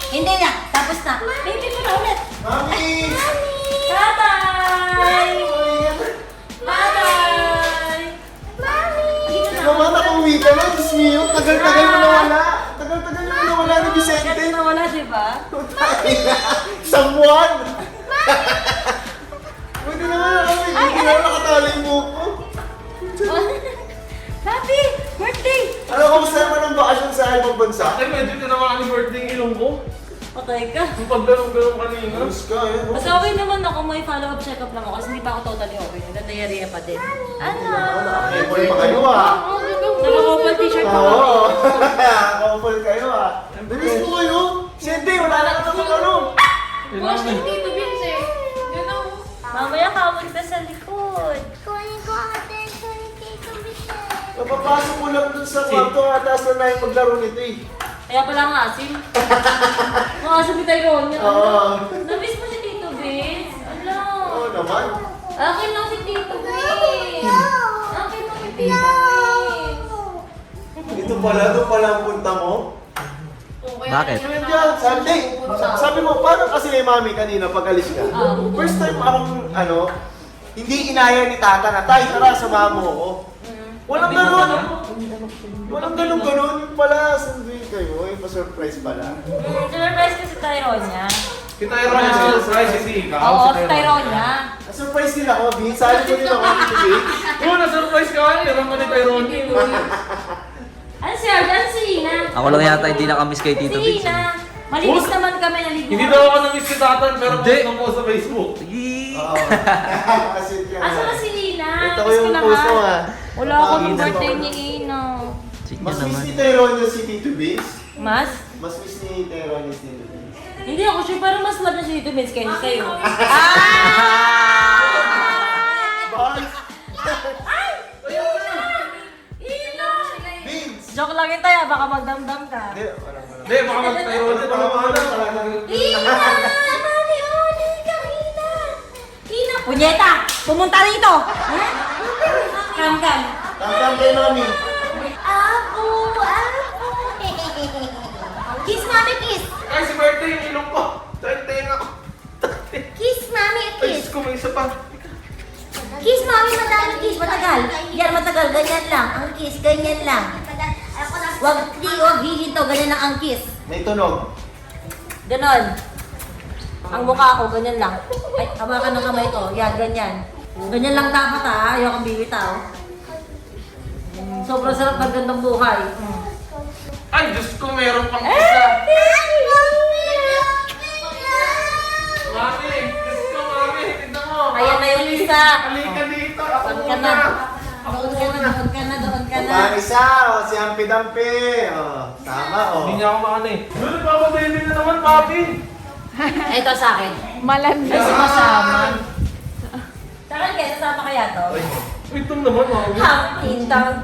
Hindi na. Tapos na. Baby mo na ulit. Mami! Bye-bye! Bye-bye! Naman nakauwi ka na, Diyos mio. Tagal-tagal mo nawala. Tagal-tagal mo nawala ni Vicente. Kasi nawala, diba? Isang buwan! Pwede naman nakauwi. Hindi na nakatali mo ko. Happy birthday! Ano, kamusta naman ang bakasyon sa ibang bansa? Ay, medyo tinamaan ni birthday yung ilong ko. Patay ka. Yung paggalong-galong kanina. Ayos ka, eh. Mas okay naman ako, may follow-up check-up lang ako kasi hindi pa ako totally okay. Nag-diarrhea pa din. Ano? Nakakapol pa kayo, ah. Nakakapal t-shirt ko. Oo. Nakakapol kayo, ah. Namiss mo kayo. Vicente, wala na ka naman ano. Wash ng Tito Vince eh. Yun ang... Mamaya kamon ka sa likod. Kunin ko ate, kunin Tito Vicente. Napapasok mo lang dun sa kwarto, taas na na yung maglaro nito, eh. Kaya pala ang asim. Ang asim ni Tyrone. Oo. Namiss mo si Tito Vince? Ala. Oo naman. Akin lang si Tito Vince. Akin lang si Tito Vince. Ito pala, doon pala ang punta mo. Bakit? Yun dyan, Sunday. Sabi mo, paano kasi kay mami kanina pag alis ka? First time akong, hindi inaya ni tata na, tay, tara, samahan mo ako. Walang ganun. Walang ganun. Yung pala, sunduin kayo. Eh, pa-surprise pala. Surprise ko si Tyrone niya. Kita yung Ryan surprise, hindi ikaw. Oo, si Tyrone niya. Na-surprise din ako, Bin. Sali ko din ako today. Oo, na-surprise ka kanina. Ramon ni Tyrone. Ano si Arjan? Ano si Ina? Ako lang yata hindi nakamiss kay Tito Si Vince. Ina. Malinis naman kami naligo. Hindi daw ako na-miss si Tatan, pero Hindi. post ng post sa Facebook. Oo. Kasi yan. Asa na si Ina? Ito ko Miss yung na post mo, nga. ah. Wala ako ng Ina. birthday ni Ina. Sige Mas miss naman. ni Tyrone yung si Tito Vince. Mas? Mas miss ni Tyrone yung si Tito Vince. Hindi ako sure, parang mas love na si Tito Vince kaysa sa'yo. Boys! Ina! Vince! Joke lang yun tayo, baka magdamdam ka. Hindi, walang. Hindi, baka mag-Tyrone. Baka mag-Tyrone. Ina! Mami, uli ka, Ina! Ina! Punyeta! Pumunta rito! Come, come. Tangkang kay mami. Apo! Apo! Kiss, mami, kiss! Ay, si birthday yung ilong ko. Dahil tenga ko. Kiss, mami, Ay, kiss! Diyos ko, may isa pa. Kiss, mami, madami kiss, matagal. Yan, matagal, ganyan lang. Ang kiss, ganyan lang. Wag hihinto, ganyan lang ang kiss. May tunog. Ganon. Ang mukha ko, ganyan lang. Ay, hawakan ng kamay ko. Yan, ganyan. Ganyan lang dapat ha, ayaw kang bibitaw. Sobrang sarap ng gandang buhay. Ay, Diyos ko, meron pang isa. Mami, Diyos ko, mami. Tignan mo. Ayan na yung isa. Halika dito. Ako Doon ka na. muna. Doon ka na, doon ka na, doon ka na. Ang isa, si Ampi Dampi. Tama, Hindi niya ako maano eh. Doon, nagpapababy na naman, papi. Ito sa akin. Malandi. Ay, sumasama. Sa akin kaya, sasama kaya to? Ito naman, mami.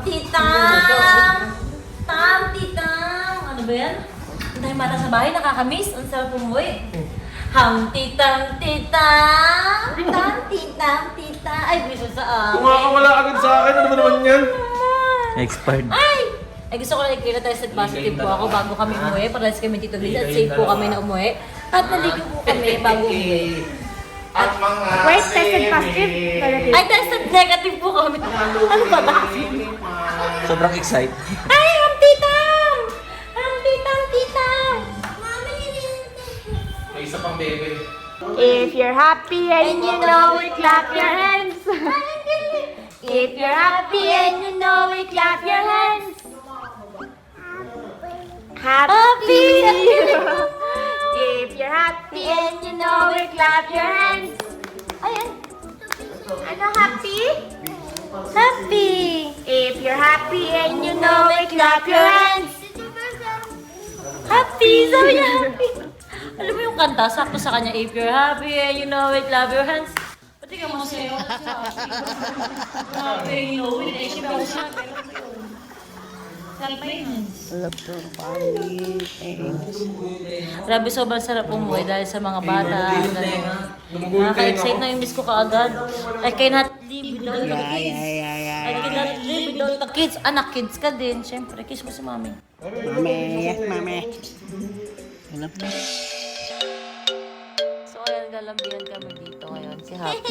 Titang. Ano ba yan? Ang dahil mata sa bahay, nakakamiss. Ang sarap umuwi. Titang. Ay, biso sa akin. Kumakawala agad sa akin. Ano ba naman yan? Expired. Ay, gusto ko na i-clear na tested positive po ako bago kami umuwi. Parehas kami Tito Vince at safe po kami na umuwi. At naligo po kami bago umuwi. At mga Wait, tested positive? Ay, tested negative po kami. Ano ba ba? Sobrang excited. Ay, titang! May isa pang bebe. If you're happy and you know it, clap your hands. If you're happy and you know it, clap your hands. Happy. If you're happy and you know it, clap your hands. Ayan. Ano, happy? Happy. If you're happy and you know it, clap your hands. Happy! Sabi niya happy. Alam mo yung kanta, sakto sa kanya, if you're happy and you know it, clap your hands. Pati ka masaya. Happy, you know it, eh, siya ba siya? Grabe, sobrang sarap umuwi dahil sa mga bata. Nakaka-excite na yung miss ko kaagad. I cannot live without the kids. I cannot live without the kids. Anak, kids ka din. Siyempre, kiss mo si mami. Mami, yes, mami. So, ayan, galambihan kami dito ngayon. Si Happy